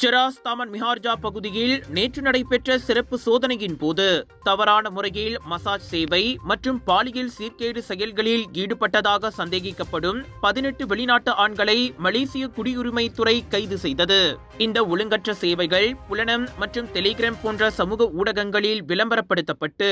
செராஸ் தாமன் மிஹார்ஜா பகுதியில் நேற்று நடைபெற்ற சிறப்பு சோதனையின் போது தவறான முறையில் மசாஜ் சேவை மற்றும் பாலியல் சீர்கேடு செயல்களில் ஈடுபட்டதாக சந்தேகிக்கப்படும் 18 வெளிநாட்டு ஆண்களை மலேசிய குடியுரிமைத்துறை கைது செய்தது. இந்த ஒழுங்கற்ற சேவைகள் புலனம் மற்றும் டெலிகிராம் போன்ற சமூக ஊடகங்களில் விளம்பரப்படுத்தப்பட்டு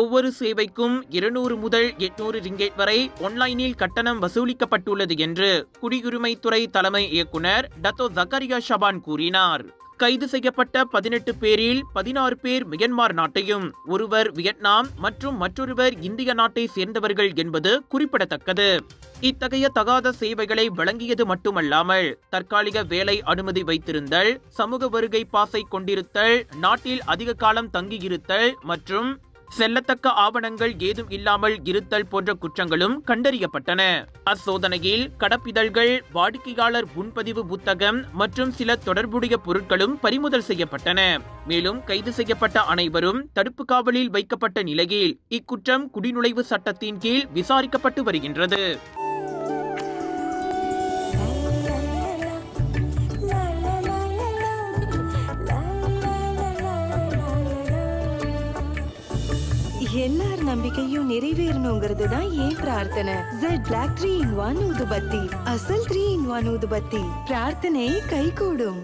ஒவ்வொரு சேவைக்கும் 200 முதல் 800 ரிங்கெட் வரை ஆன்லைனில் கட்டணம் வசூலிக்கப்பட்டுள்ளது என்று குடியுரிமைத்துறை தலைமை இயக்குனர் டத்தோ ஜக்கரியா ஷபான் கூறினார். கைது செய்யப்பட்ட 18 பேரில் 16 பேர் மியன்மார் நாட்டையும் ஒருவர் வியட்நாம் மற்றும் மற்றொருவர் இந்திய நாட்டை சேர்ந்தவர்கள் என்பது குறிப்பிடத்தக்கது. இத்தகைய தகாத சேவைகளை வழங்கியது மட்டுமல்லாமல் தற்காலிக வேலை அனுமதி வைத்திருந்தல், சமூக வருகை பாஸை கொண்டிருத்தல், நாட்டில் அதிக காலம் தங்கியிருத்தல் மற்றும் செல்லத்தக்க ஆவணங்கள் ஏதும் இல்லாமல் இருத்தல் போன்ற குற்றங்களும் கண்டறியப்பட்டன. அச்சோதனையில் கடப்பிதழ்கள், வாடிக்கையாளர் முன்பதிவு புத்தகம் மற்றும் சில தொடர்புடைய பொருட்களும் பறிமுதல் செய்யப்பட்டன. மேலும் கைது செய்யப்பட்ட அனைவரும் தடுப்பு காவலில் வைக்கப்பட்ட நிலையில் இக்குற்றம் குடிநுழைவு சட்டத்தின் கீழ் விசாரிக்கப்பட்டு வருகின்றது. எல்லார் நம்பிக்கையும் நிறைவேறணுங்கிறது தான் ஏன் பிரார்த்தனை. ஜெட் பிளாக் 3 in 1 ஊதுபத்தி, அசல் 3 in 1 ஊதுபத்தி. பிரார்த்தனை கைகூடும்.